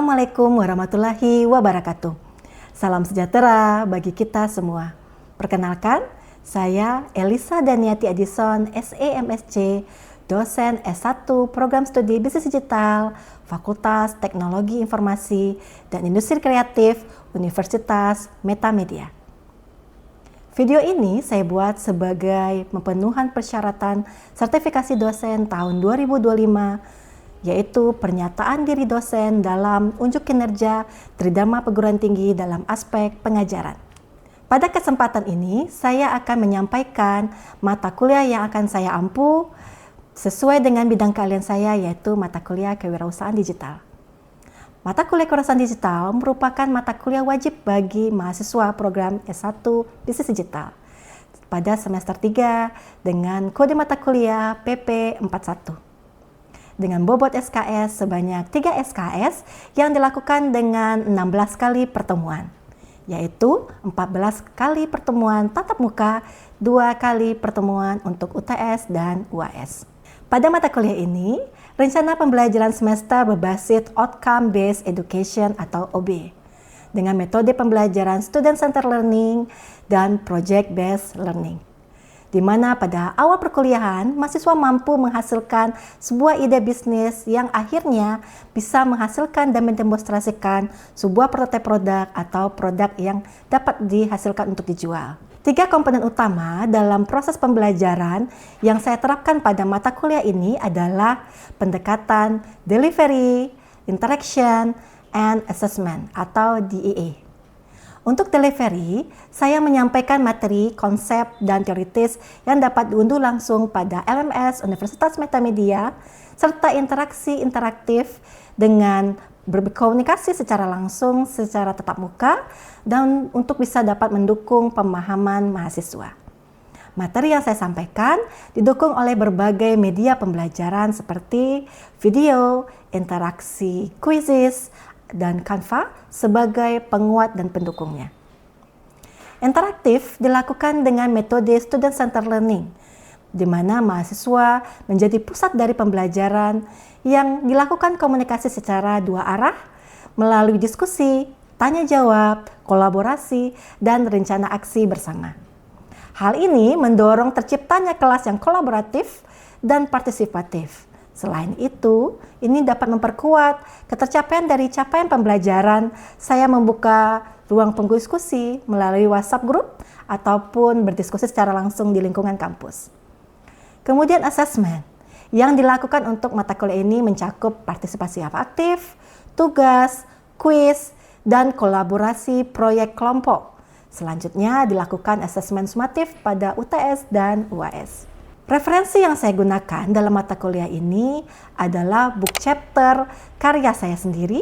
Assalamualaikum warahmatullahi wabarakatuh. Salam sejahtera bagi kita semua. Perkenalkan, saya Elisa Daniati Adison, SEMSC, dosen S1 Program Studi Bisnis Digital, Fakultas Teknologi Informasi dan Industri Kreatif, Universitas Metamedia. Video ini saya buat sebagai pemenuhan persyaratan sertifikasi dosen tahun 2025, yaitu pernyataan diri dosen dalam unjuk kinerja Tridharma Perguruan Tinggi dalam aspek pengajaran. Pada kesempatan ini, saya akan menyampaikan mata kuliah yang akan saya ampu sesuai dengan bidang keahlian saya, yaitu mata kuliah Kewirausahaan Digital. Mata kuliah Kewirausahaan Digital merupakan mata kuliah wajib bagi mahasiswa program S1 Bisnis Digital pada semester 3 dengan kode mata kuliah PP41. Dengan bobot SKS sebanyak 3 SKS yang dilakukan dengan 16 kali pertemuan, yaitu 14 kali pertemuan tatap muka, 2 kali pertemuan untuk UTS dan UAS. Pada mata kuliah ini, rencana pembelajaran semester berbasis Outcome Based Education atau OB, dengan metode pembelajaran Student Centered Learning dan Project Based Learning, di mana pada awal perkuliahan, mahasiswa mampu menghasilkan sebuah ide bisnis yang akhirnya bisa menghasilkan dan mendemonstrasikan sebuah prototipe produk atau produk yang dapat dihasilkan untuk dijual. 3 komponen utama dalam proses pembelajaran yang saya terapkan pada mata kuliah ini adalah pendekatan delivery, interaction, and assessment atau DEA. Untuk delivery, saya menyampaikan materi, konsep, dan teoritis yang dapat diunduh langsung pada LMS Universitas Metamedia, serta interaksi interaktif dengan berkomunikasi secara langsung, secara tatap muka, dan untuk bisa dapat mendukung pemahaman mahasiswa. Materi yang saya sampaikan didukung oleh berbagai media pembelajaran seperti video, interaksi, quizzes, dan Canva sebagai penguat dan pendukungnya. Interaktif dilakukan dengan metode Student Centered Learning, di mana mahasiswa menjadi pusat dari pembelajaran yang dilakukan komunikasi secara 2 arah melalui diskusi, tanya jawab, kolaborasi, dan rencana aksi bersama. Hal ini mendorong terciptanya kelas yang kolaboratif dan partisipatif. Selain itu, ini dapat memperkuat ketercapaian dari capaian pembelajaran. Saya membuka ruang diskusi melalui WhatsApp group ataupun berdiskusi secara langsung di lingkungan kampus. Kemudian assessment yang dilakukan untuk mata kuliah ini mencakup partisipasi aktif, tugas, kuis, dan kolaborasi proyek kelompok. Selanjutnya dilakukan asesmen sumatif pada UTS dan UAS. Referensi yang saya gunakan dalam mata kuliah ini adalah book chapter karya saya sendiri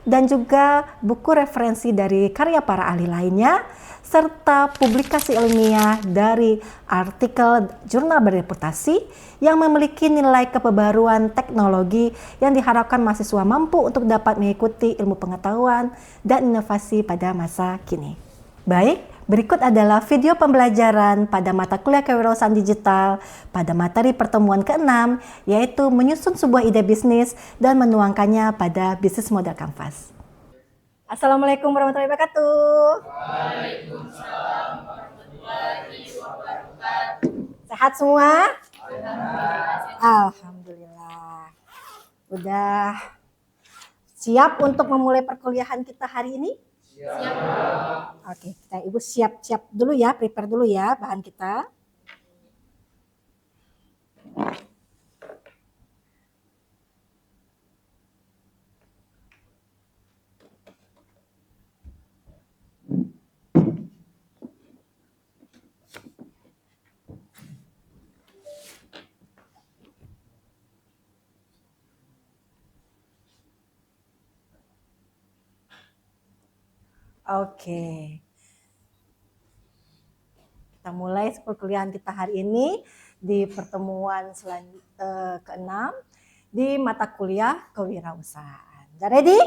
dan juga buku referensi dari karya para ahli lainnya serta publikasi ilmiah dari artikel jurnal berreputasi yang memiliki nilai kepebaruan teknologi yang diharapkan mahasiswa mampu untuk dapat mengikuti ilmu pengetahuan dan inovasi pada masa kini. Baik, berikut adalah video pembelajaran pada mata kuliah Kewirausahaan Digital pada materi pertemuan ke-6, yaitu menyusun sebuah ide bisnis dan menuangkannya pada bisnis model kanvas. Assalamualaikum warahmatullahi wabarakatuh. Waalaikumsalam warahmatullahi wabarakatuh. Sehat semua? Alhamdulillah. Udah siap untuk memulai perkuliahan kita hari ini? Siap. Oke, Ibu siap-siap dulu ya, prepare dulu ya bahan kita. Oke. Kita mulai perkuliahan kita hari ini di pertemuan ke-6 di mata kuliah Kewirausahaan. Udah ready?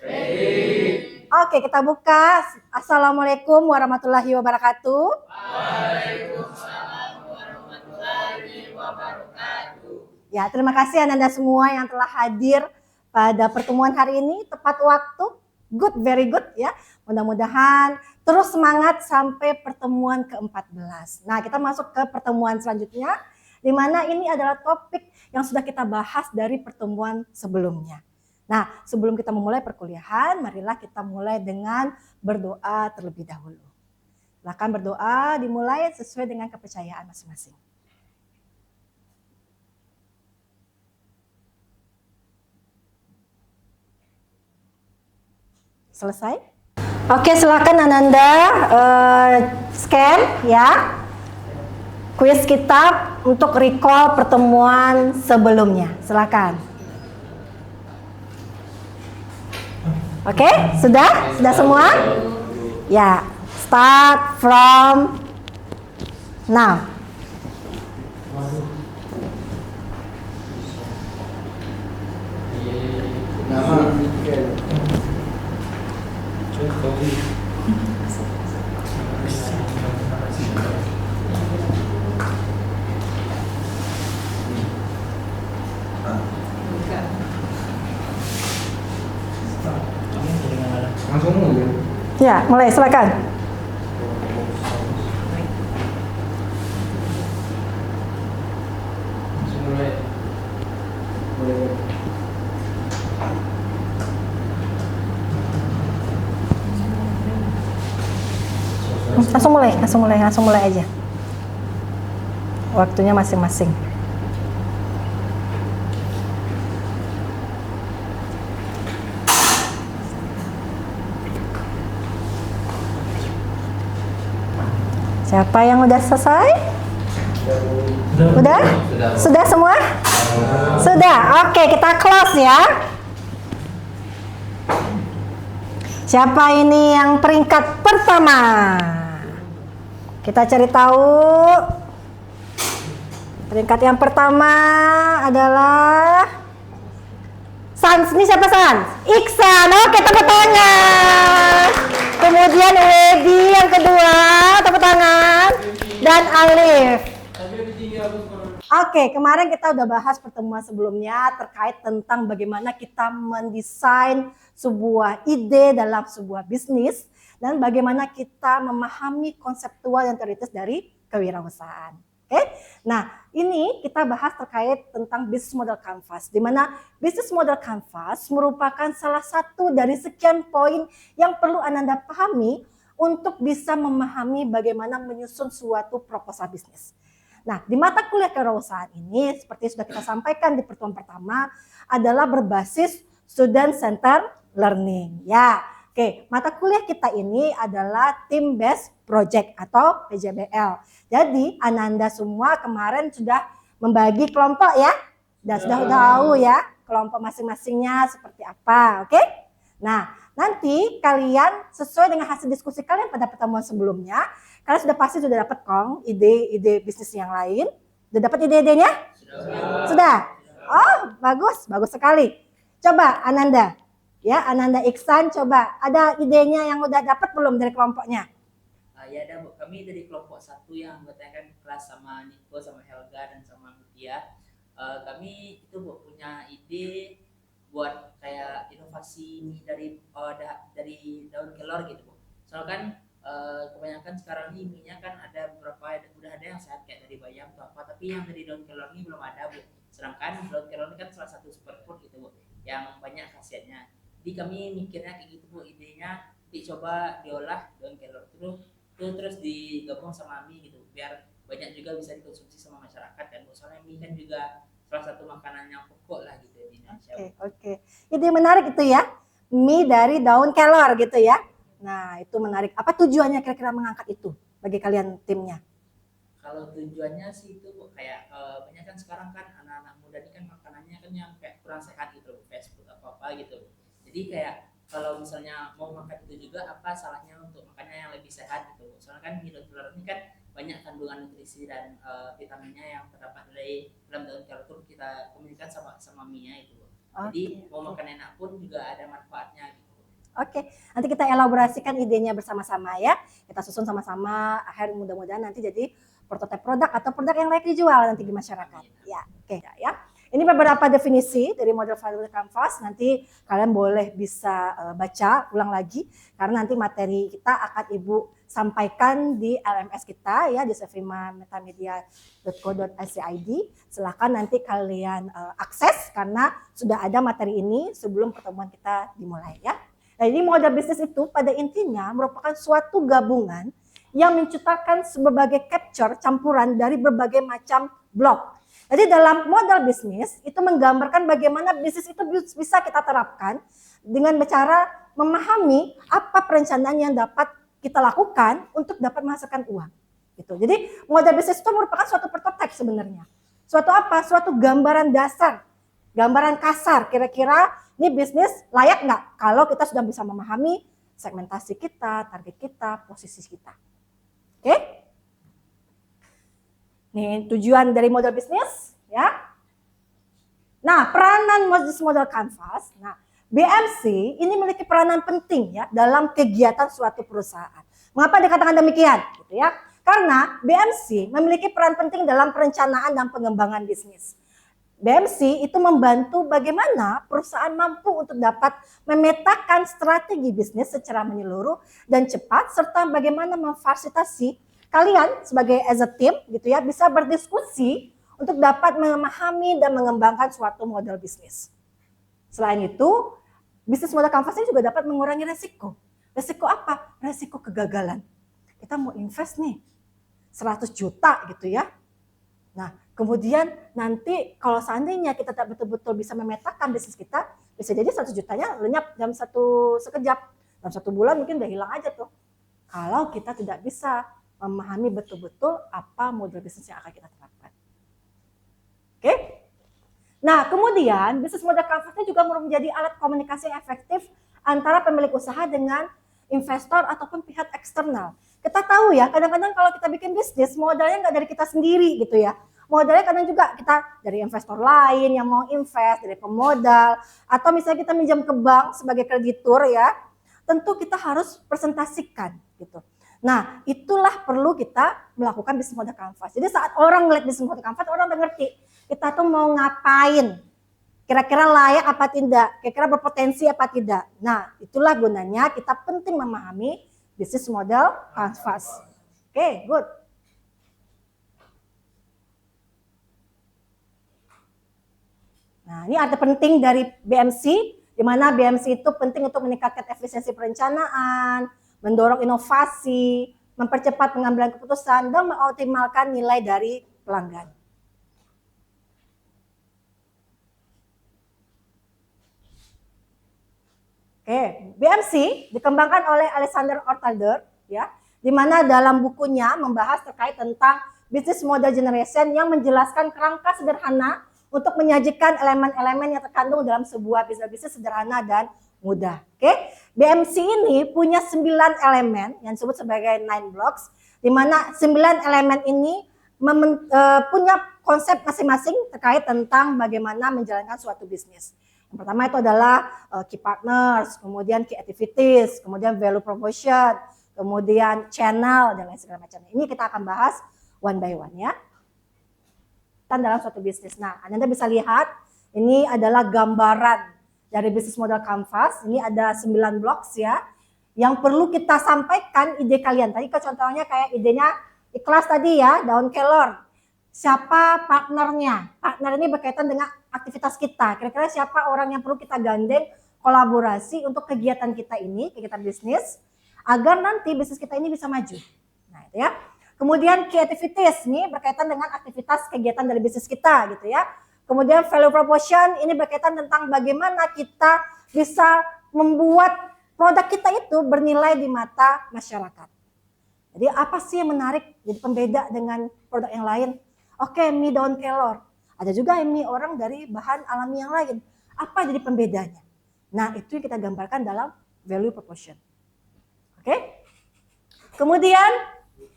Ready. Oke, kita buka. Assalamualaikum warahmatullahi wabarakatuh. Waalaikumsalam warahmatullahi wabarakatuh. Ya, terima kasih Anda semua yang telah hadir pada pertemuan hari ini tepat waktu, good, very good ya. Mudah-mudahan terus semangat sampai pertemuan ke-14. Nah, kita masuk ke pertemuan selanjutnya, di mana ini adalah topik yang sudah kita bahas dari pertemuan sebelumnya. Nah, sebelum kita memulai perkuliahan, marilah kita mulai dengan berdoa terlebih dahulu. Silakan berdoa dimulai sesuai dengan kepercayaan masing-masing. Selesai? Oke, silakan Ananda scan ya kuis kita untuk recall pertemuan sebelumnya. Silakan. Oke, sudah? Sudah semua? Ya, start from now. Langsung mulai. Ya, mulai silakan. Langsung mulai. Mulai. Langsung mulai aja. Waktunya masing-masing. Siapa yang udah selesai? Udah? Sudah semua? Sudah. Oke, kita close ya. Siapa ini yang peringkat pertama? Kita cari tahu. Peringkat yang pertama adalah Sans. Ini siapa Sans? Iksan. Oke, tepuk tangan. Kemudian Wedi yang kedua, tepuk tangan. Dan Alif. Oke, kemarin kita udah bahas pertemuan sebelumnya terkait tentang bagaimana kita mendesain sebuah ide dalam sebuah bisnis dan bagaimana kita memahami konseptual dan teoritis dari kewirausahaan. Oke, nah ini kita bahas terkait tentang business model canvas, di mana business model canvas merupakan salah satu dari sekian poin yang perlu Ananda pahami untuk bisa memahami bagaimana menyusun suatu proposal bisnis. Nah, di mata kuliah kewirausahaan ini, seperti sudah kita sampaikan di pertemuan pertama, adalah berbasis student center learning. Ya, oke. Mata kuliah kita ini adalah team based project atau PJBL. Jadi, Ananda semua kemarin sudah membagi kelompok ya, dan sudah tahu ya kelompok masing-masingnya seperti apa. Oke? Nah, nanti kalian sesuai dengan hasil diskusi kalian pada pertemuan sebelumnya, kalian sudah pasti sudah dapat ide-ide bisnis yang lain. Sudah dapat ide-idenya? Sudah. Oh, bagus sekali. Coba Ananda, ya Ananda Iksan, coba ada idenya yang udah dapat belum dari kelompoknya? Ya ada Bu, kami dari kelompok 1 yang bertanya kelas sama Niko, sama Helga dan sama Mutia. Kami itu Bu punya ide buat kayak inovasi mie dari daun kelor gitu Bu. Soalnya kan kebanyakan sekarang ini mie-nya kan ada beberapa, udah ada yang sehat kayak dari bayam atau apa, tapi yang dari daun kelor ini belum ada Bu. Sedangkan daun kelor ini kan salah satu superfood gitu Bu, yang banyak khasiatnya. Jadi kami mikirnya kayak gitu Bu, idenya dicoba diolah daun kelor terus digabung sama mie gitu, biar banyak juga bisa dikonsumsi sama masyarakat kan. Soalnya mie kan juga salah satu makanan yang pokok lah gitu di Indonesia. Oke. Ide menarik itu ya, mie dari daun kelor gitu ya. Nah, itu menarik. Apa tujuannya kira-kira mengangkat itu bagi kalian timnya? Kalau tujuannya sih itu kayak banyak kan sekarang kan anak-anak muda ini kan makanannya kan yang kayak kurang sehat gitu, fast food apa gitu. Jadi kayak kalau misalnya mau makan itu juga, apa salahnya untuk makannya yang lebih sehat gitu. Soalnya kan mie daun kelor ini kan banyak kandungan nutrisi dan vitaminnya yang terdapat dari dalam daun kelor itu kita komunikasi sama mie-nya itu. Jadi mau makan enak pun juga ada manfaatnya gitu. Oke, nanti kita elaborasikan idenya bersama-sama ya. Kita susun sama-sama, akhir mudah-mudahan nanti jadi prototipe produk atau produk yang layak dijual nanti di masyarakat. Ya, oke ya. Ini beberapa definisi dari model value canvas. Nanti kalian boleh bisa baca ulang lagi karena nanti materi kita akan Ibu sampaikan di LMS kita ya di sevimametamedia.co.id. Silahkan nanti kalian akses karena sudah ada materi ini sebelum pertemuan kita dimulai ya. Nah, ini model bisnis itu pada intinya merupakan suatu gabungan yang menciptakan sebagai capture campuran dari berbagai macam blok. Jadi dalam model bisnis itu menggambarkan bagaimana bisnis itu bisa kita terapkan dengan cara memahami apa perencanaan yang dapat kita lakukan untuk dapat menghasilkan uang. Gitu. Jadi model bisnis itu merupakan suatu prototipe sebenarnya. Suatu apa? Suatu gambaran dasar, gambaran kasar. Kira-kira ini bisnis layak nggak kalau kita sudah bisa memahami segmentasi kita, target kita, posisi kita. Oke? Nih tujuan dari model bisnis ya. Nah, peranan bisnis model canvas. Nah, BMC ini memiliki peranan penting ya dalam kegiatan suatu perusahaan. Mengapa dikatakan demikian? Gitu ya. Karena BMC memiliki peran penting dalam perencanaan dan pengembangan bisnis. BMC itu membantu bagaimana perusahaan mampu untuk dapat memetakan strategi bisnis secara menyeluruh dan cepat serta bagaimana memfasilitasi kalian sebagai as a team gitu ya bisa berdiskusi untuk dapat memahami dan mengembangkan suatu model bisnis. Selain itu, bisnis model canvas ini juga dapat mengurangi resiko. Resiko apa? Resiko kegagalan. Kita mau invest nih 100 juta gitu ya. Nah, kemudian nanti kalau seandainya kita tak betul-betul bisa memetakan bisnis kita, bisa jadi 100 jutanya lenyap dalam sekejap. Dalam 1 bulan mungkin udah hilang aja tuh. Kalau kita tidak bisa memahami betul-betul apa model bisnis yang akan kita terapkan. Oke? Nah, kemudian bisnis model canvas ini juga menjadi alat komunikasi yang efektif antara pemilik usaha dengan investor ataupun pihak eksternal. Kita tahu ya, kadang-kadang kalau kita bikin bisnis, modalnya nggak dari kita sendiri gitu ya. Modalnya kadang juga kita dari investor lain yang mau invest, dari pemodal, atau misalnya kita minjam ke bank sebagai kreditur ya, tentu kita harus presentasikan gitu. Nah, itulah perlu kita melakukan bisnis model canvas. Jadi saat orang ngeliat bisnis model canvas, orang udah ngerti kita tuh mau ngapain, kira-kira layak apa tidak, kira-kira berpotensi apa tidak. Nah, itulah gunanya kita penting memahami bisnis model canvas. Oke, good. Nah, ini arti penting dari BMC, di mana BMC itu penting untuk meningkatkan efisiensi perencanaan, mendorong inovasi, mempercepat pengambilan keputusan, dan mengoptimalkan nilai dari pelanggan. Oke, BMC dikembangkan oleh Alexander Ostertag, ya, di mana dalam bukunya membahas terkait tentang business model generation yang menjelaskan kerangka sederhana untuk menyajikan elemen-elemen yang terkandung dalam sebuah bisnis sederhana dan mudah. Oke, BMC ini punya 9 elemen yang disebut sebagai 9 blocks, di mana 9 elemen ini punya konsep masing-masing terkait tentang bagaimana menjalankan suatu bisnis. Yang pertama itu adalah key partners, kemudian key activities, kemudian value proposition, kemudian channel, dan lain segala macamnya. Ini kita akan bahas one by one ya. Dan dalam suatu bisnis. Nah, Anda bisa lihat ini adalah gambaran dari bisnis model canvas. Ini ada 9 blocks ya, yang perlu kita sampaikan ide kalian. Tadi contohnya kayak idenya ikhlas tadi ya, Daun Kelor. Siapa partnernya? Partner ini berkaitan dengan aktivitas kita. Kira-kira siapa orang yang perlu kita gandeng kolaborasi untuk kegiatan kita ini, kegiatan bisnis, agar nanti bisnis kita ini bisa maju. Nah, itu ya. Kemudian key activities ini berkaitan dengan aktivitas kegiatan dari bisnis kita gitu ya. Kemudian value proposition ini berkaitan tentang bagaimana kita bisa membuat produk kita itu bernilai di mata masyarakat. Jadi apa sih yang menarik jadi pembeda dengan produk yang lain? Oke, mie daun kelor. Ada juga mie orang dari bahan alami yang lain. Apa jadi pembedanya? Nah, itu yang kita gambarkan dalam value proposition. Oke. Kemudian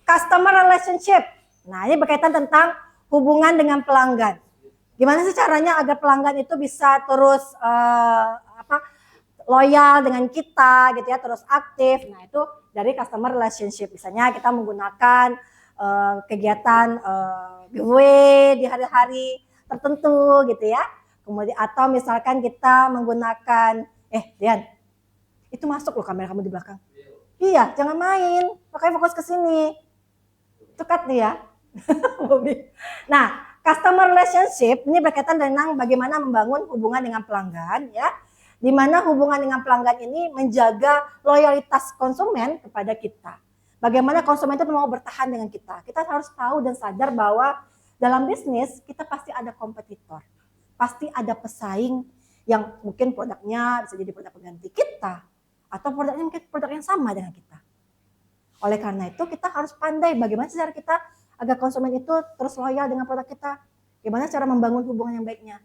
customer relationship. Nah, ini berkaitan tentang hubungan dengan pelanggan. Gimana sih caranya agar pelanggan itu bisa terus loyal dengan kita gitu ya, terus aktif. Nah, itu dari customer relationship. Misalnya kita menggunakan kegiatan giveaway di hari-hari, tertentu gitu ya. Kemudian atau misalkan kita menggunakan Dian, itu masuk loh kamera kamu di belakang. Iya, jangan main, makanya fokus ke sini. Cekat dia. Nah, customer relationship ini berkaitan dengan bagaimana membangun hubungan dengan pelanggan ya. Di mana hubungan dengan pelanggan ini menjaga loyalitas konsumen kepada kita. Bagaimana konsumen itu mau bertahan dengan kita. Kita harus tahu dan sadar bahwa dalam bisnis kita pasti ada kompetitor. Pasti ada pesaing yang mungkin produknya bisa jadi produk pengganti kita. Atau produknya mungkin produk yang sama dengan kita. Oleh karena itu kita harus pandai bagaimana cara kita agar konsumen itu terus loyal dengan produk kita. Gimana cara membangun hubungan yang baiknya.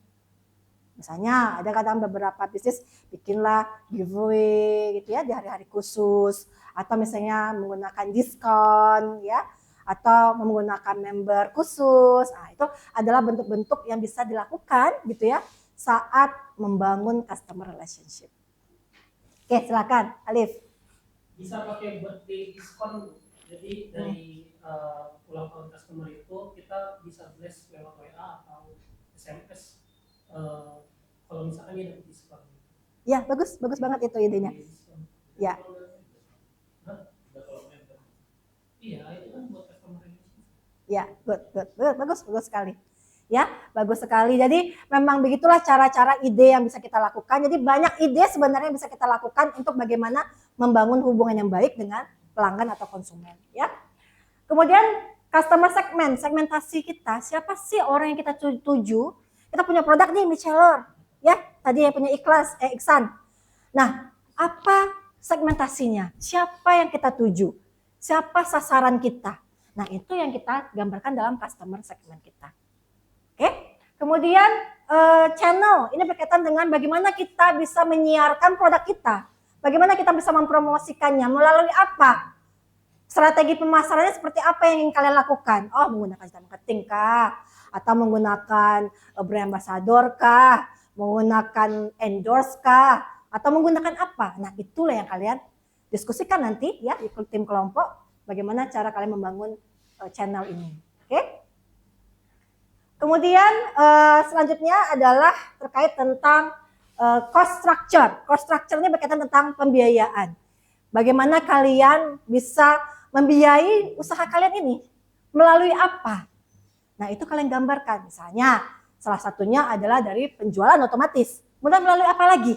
Misalnya ada kadang beberapa bisnis bikinlah giveaway gitu ya di hari-hari khusus. Atau misalnya menggunakan diskon ya. Atau menggunakan member khusus. Nah, itu adalah bentuk-bentuk yang bisa dilakukan gitu ya saat membangun customer relationship. Oke, silakan Alif. Bisa pakai birthday diskon. Jadi dari ulang tahun customer itu kita bisa blast lewat WA atau SMS kalau misalkan dia dapat diskon. Ya, bagus banget itu idenya. Ya. Iya, itu kan buat customer ini. Ya, bagus sekali. Ya, bagus sekali. Jadi memang begitulah cara-cara ide yang bisa kita lakukan. Jadi banyak ide sebenarnya yang bisa kita lakukan untuk bagaimana membangun hubungan yang baik dengan pelanggan atau konsumen. Ya. Kemudian customer segmentasi kita. Siapa sih orang yang kita tuju? Kita punya produk nih, Michelor. Ya, tadi yang punya Iksan. Nah, apa segmentasinya? Siapa yang kita tuju? Siapa sasaran kita? Nah, itu yang kita gambarkan dalam customer segment kita. Oke, kemudian channel ini berkaitan dengan bagaimana kita bisa menyiarkan produk kita, bagaimana kita bisa mempromosikannya, melalui apa, strategi pemasarannya seperti apa yang ingin kalian lakukan. Oh, menggunakan digital marketing kah, atau menggunakan brand ambassador kah, menggunakan endorse kah, atau menggunakan apa. Nah, itulah yang kalian diskusikan nanti ya di tim kelompok, bagaimana cara kalian membangun channel ini. Oke. Kemudian selanjutnya adalah terkait tentang cost structure. Cost structure ini berkaitan tentang pembiayaan. Bagaimana kalian bisa membiayai usaha kalian ini? Melalui apa? Nah, itu kalian gambarkan. Misalnya salah satunya adalah dari penjualan otomatis. Kemudian melalui apa lagi?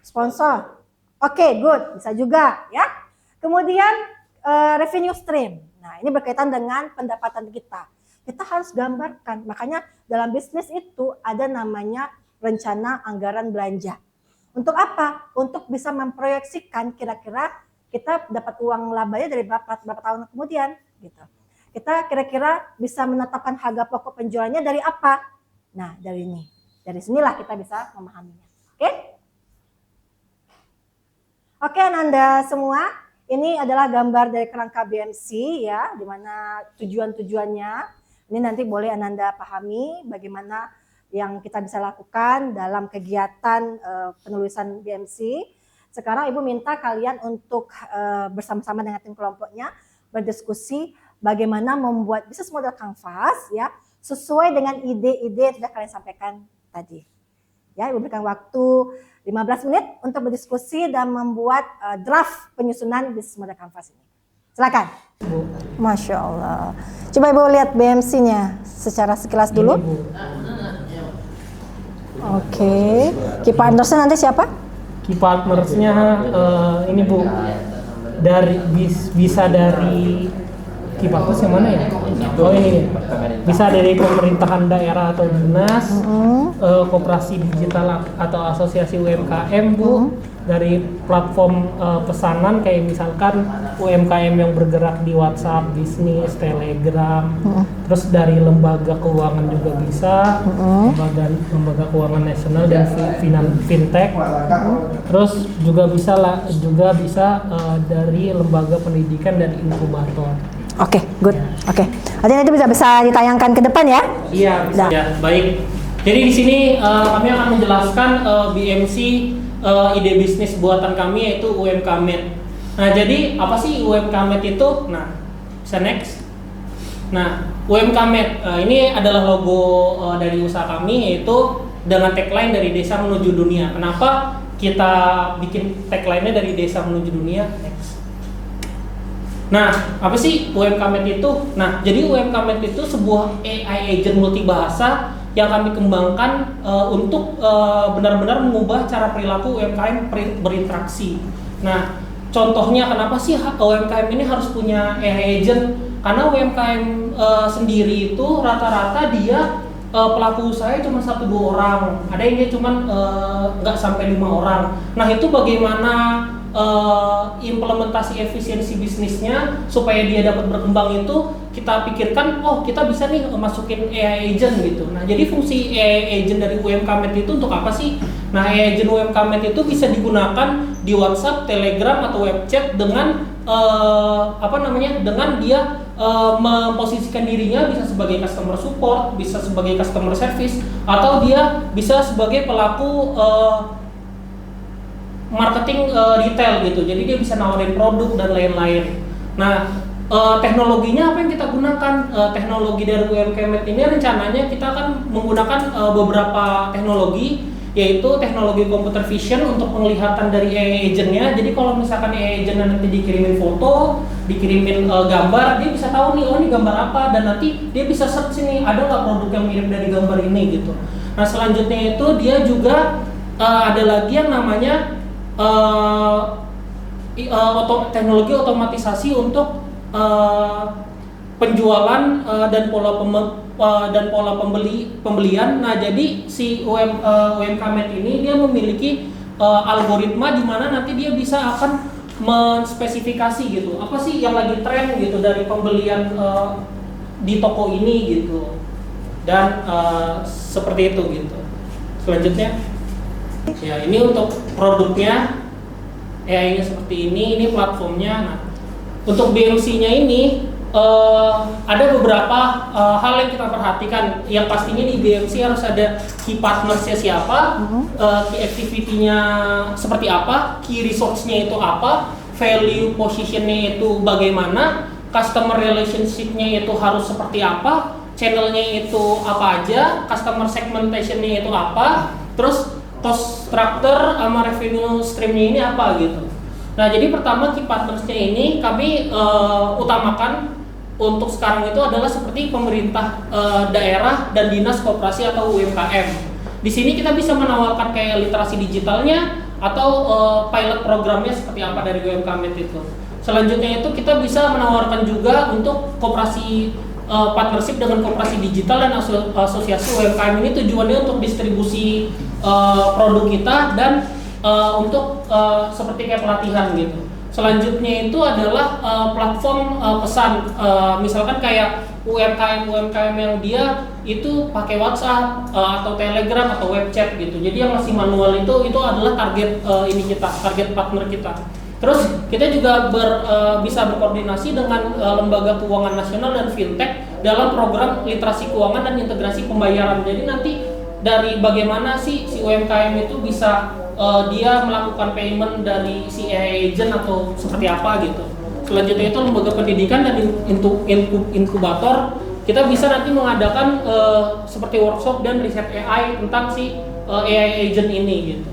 Sponsor. Oke, good. Bisa juga ya. Kemudian revenue stream. Nah, ini berkaitan dengan pendapatan kita. Kita harus gambarkan. Makanya dalam bisnis itu ada namanya rencana anggaran belanja. Untuk apa? Untuk bisa memproyeksikan kira-kira kita dapat uang labanya dari berapa tahun kemudian. Gitu. Kita kira-kira bisa menetapkan harga pokok penjualannya dari apa? Nah, dari ini. Dari sinilah kita bisa memahaminya. Oke? Oke, Ananda semua. Ini adalah gambar dari kerangka BMC ya, di mana tujuan-tujuannya. Ini nanti boleh Ananda pahami bagaimana yang kita bisa lakukan dalam kegiatan penulisan BMC. Sekarang Ibu minta kalian untuk bersama-sama dengan tim kelompoknya berdiskusi bagaimana membuat bisnis model kanvas ya, sesuai dengan ide-ide yang sudah kalian sampaikan tadi. Ya, Ibu berikan waktu 15 menit untuk berdiskusi dan membuat draft penyusunan bisnis model kanvas ini. Silakan. Masya Allah. Coba Ibu lihat BMC-nya secara sekilas dulu. Oke. Key partnersnya nanti siapa? Key partnersnya ini Bu, dari bisa dari key partners yang mana ya? Oh ini bisa dari pemerintahan daerah atau dinas, koperasi digital atau asosiasi UMKM Bu, dari platform pesanan kayak misalkan UMKM yang bergerak di WhatsApp, bisnis, Telegram, terus dari lembaga keuangan juga bisa, lembaga keuangan nasional dan fintech, terus juga bisa dari lembaga pendidikan dan inkubator. Oke, good. Oke. Nanti bisa ditayangkan ke depan ya? Iya, bisa. Ya, baik. Jadi di sini kami akan menjelaskan BMC ide bisnis buatan kami yaitu UMKmed. Nah, jadi apa sih UMKmed itu? Nah, bisa next. Nah, UMKmed ini adalah logo dari usaha kami, yaitu dengan tagline dari desa menuju dunia. Kenapa kita bikin tagline-nya dari desa menuju dunia? Next. Nah, apa sih UMKmed itu? Nah, jadi UMKmed itu sebuah AI agent multibahasa yang kami kembangkan untuk benar-benar mengubah cara perilaku UMKM berinteraksi. Nah, contohnya kenapa sih UMKM ini harus punya AI agent? Karena UMKM sendiri itu rata-rata dia pelaku usaha cuma 1-2 orang, ada yang dia cuma nggak sampai 5 orang. Nah, itu bagaimana implementasi efisiensi bisnisnya supaya dia dapat berkembang itu kita pikirkan, oh kita bisa nih masukin AI agent gitu. Nah, jadi fungsi AI agent dari UMKmed itu untuk apa sih? Nah, AI agent UMKmed itu bisa digunakan di WhatsApp, Telegram atau web chat dengan dengan dia memposisikan dirinya bisa sebagai customer support, bisa sebagai customer service, atau dia bisa sebagai pelaku marketing retail gitu. Jadi dia bisa nawarin produk dan lain-lain. Nah, teknologinya apa yang kita gunakan? Teknologi dari UMKmed ini rencananya kita akan menggunakan beberapa teknologi, yaitu teknologi computer vision untuk penglihatan dari AI agentnya. Jadi kalau misalkan AI agent nanti dikirimin foto, dikirimin gambar, dia bisa tahu nih, oh ini gambar apa, dan nanti dia bisa search nih, ada nggak produk yang mirip dari gambar ini gitu. Nah, selanjutnya itu dia juga ada lagi yang namanya teknologi otomatisasi untuk penjualan dan pola pembelian. Nah, jadi si UMKmed ini dia memiliki algoritma di mana nanti dia bisa akan menspesifikasi gitu, apa sih yang lagi tren gitu dari pembelian di toko ini gitu, dan seperti itu gitu. Selanjutnya, ya ini untuk produknya, AI-nya seperti ini platformnya. Nah, untuk BMC-nya ini ada beberapa hal yang kita perhatikan. Yang pastinya di BMC harus ada key partnersnya siapa, key activity-nya seperti apa, key resource-nya itu apa, value position-nya itu bagaimana, customer relationship-nya itu harus seperti apa, channel-nya itu apa aja, customer segmentation-nya itu apa, terus cost structure sama revenue stream-nya ini apa gitu. Nah, jadi pertama key partners-nya ini kami utamakan untuk sekarang itu adalah seperti pemerintah daerah dan dinas koperasi atau UMKM. Di sini kita bisa menawarkan kayak literasi digitalnya atau pilot programnya seperti apa dari UMKmed itu. Selanjutnya itu kita bisa menawarkan juga untuk koperasi partnership dengan koperasi digital dan asosiasi UMKM ini tujuannya untuk distribusi produk kita dan untuk seperti kayak pelatihan gitu. Selanjutnya itu adalah platform pesan, misalkan kayak UMKM yang dia itu pakai WhatsApp atau Telegram atau web chat gitu. Jadi yang masih manual itu adalah target target partner kita. Terus kita juga bisa berkoordinasi dengan lembaga keuangan nasional dan fintech dalam program literasi keuangan dan integrasi pembayaran. Jadi nanti dari bagaimana si UMKM itu bisa dia melakukan payment dari si AI agent atau seperti apa gitu. Selanjutnya itu lembaga pendidikan dan inkubator, kita bisa nanti mengadakan seperti workshop dan riset AI tentang si AI agent ini gitu.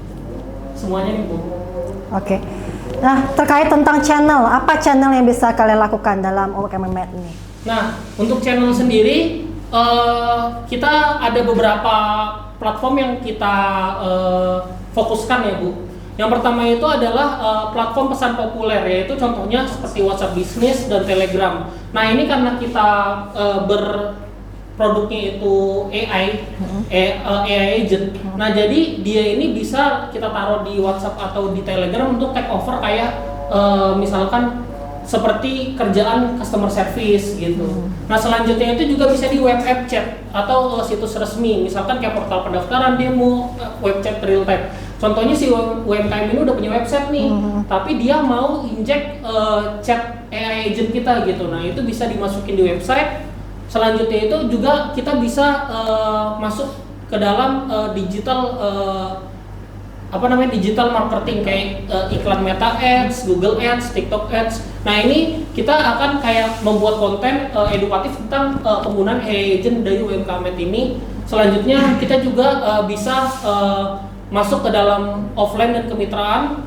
Semuanya nih Bu. Oke. Nah, terkait tentang channel, apa channel yang bisa kalian lakukan dalam UMKmed ini? Nah, untuk channel sendiri kita ada beberapa platform yang kita fokuskan ya Bu. Yang pertama itu adalah platform pesan populer, yaitu contohnya seperti WhatsApp Business dan Telegram. Nah, ini karena kita berproduknya itu AI agent. Nah, jadi dia ini bisa kita taruh di WhatsApp atau di Telegram untuk take over kayak misalkan seperti kerjaan customer service gitu. Nah, selanjutnya itu juga bisa di web app chat atau situs resmi, misalkan kayak portal pendaftaran, demo, web chat real time. Contohnya si UMKM ini udah punya website nih, tapi dia mau inject chat AI agent kita gitu. Nah, itu bisa dimasukin di website. Selanjutnya itu juga kita bisa masuk ke dalam digital digital marketing kayak iklan Meta Ads, Google Ads, TikTok Ads. Nah ini kita akan kayak membuat konten edukatif tentang penggunaan AI agent dari UMKM ini. Selanjutnya kita juga bisa masuk ke dalam offline dan kemitraan.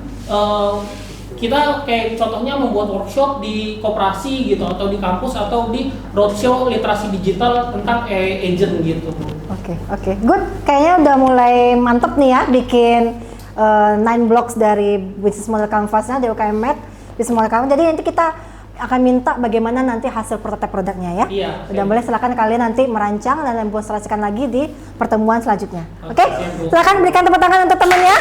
Kita kayak contohnya membuat workshop di koperasi gitu, atau di kampus, atau di roadshow literasi digital tentang AI agent gitu. Oke, good. Kayaknya udah mulai mantep nih ya bikin 9 blocks dari business model canvasnya di UKM Med, business model canvas. Jadi nanti kita akan minta bagaimana nanti hasil prototipe produknya ya. Iya. Udah boleh, silakan kalian nanti merancang dan demonstrasikan lagi di pertemuan selanjutnya. Oke? siap, Bu. Silakan berikan tepuk tangan untuk temannya.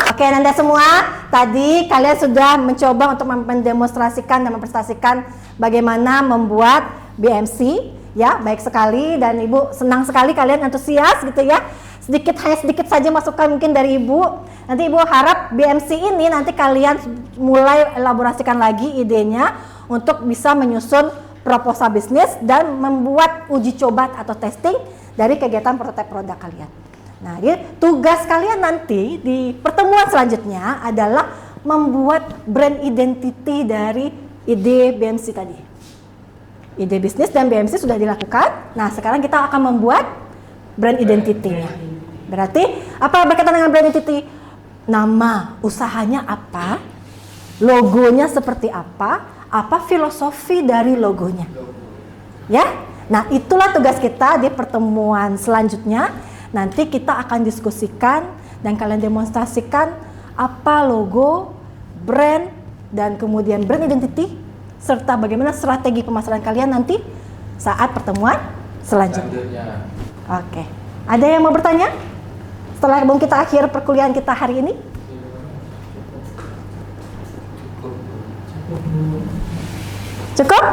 Oke, Anda semua, tadi kalian sudah mencoba untuk mendemonstrasikan dan mempresentasikan bagaimana membuat BMC, ya, baik sekali, dan Ibu senang sekali kalian antusias gitu ya. Hanya sedikit saja masukan mungkin dari Ibu. Nanti Ibu harap BMC ini nanti kalian mulai elaborasikan lagi idenya untuk bisa menyusun proposal bisnis dan membuat uji coba atau testing dari kegiatan prototipe produk kalian. Nah, jadi tugas kalian nanti di pertemuan selanjutnya adalah membuat brand identity dari ide BMC tadi. Ide bisnis dan BMC sudah dilakukan. Nah, sekarang kita akan membuat brand identity-nya. Berarti apa berkaitan dengan brand identity? Nama usahanya apa? Logonya seperti apa? Apa filosofi dari logonya? Ya? Nah, itulah tugas kita di pertemuan selanjutnya. Nanti kita akan diskusikan dan kalian demonstrasikan apa logo, brand, dan kemudian brand identity, serta bagaimana strategi pemasaran kalian nanti saat pertemuan selanjutnya. Oke. Ada yang mau bertanya? Setelah kita akhir perkuliahan kita hari ini? Cukup?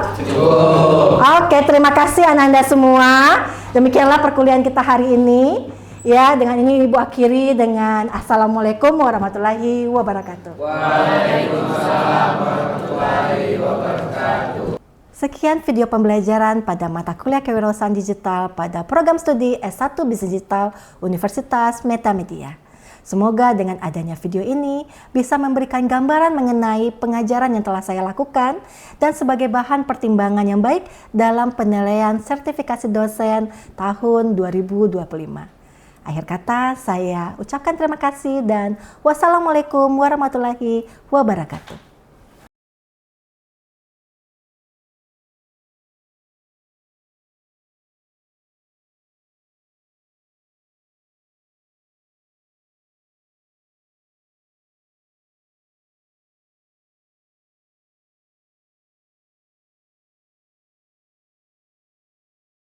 Oke, terima kasih Anda semua. Demikianlah perkuliahan kita hari ini. Ya, dengan ini Ibu akhiri dengan Assalamualaikum warahmatullahi wabarakatuh. Waalaikumsalam warahmatullahi wabarakatuh. Sekian video pembelajaran pada mata kuliah kewirausahaan digital pada program studi S1 Bisnis Digital Universitas Metamedia. Semoga dengan adanya video ini bisa memberikan gambaran mengenai pengajaran yang telah saya lakukan dan sebagai bahan pertimbangan yang baik dalam penilaian sertifikasi dosen tahun 2025. Akhir kata, saya ucapkan terima kasih dan wassalamualaikum warahmatullahi wabarakatuh.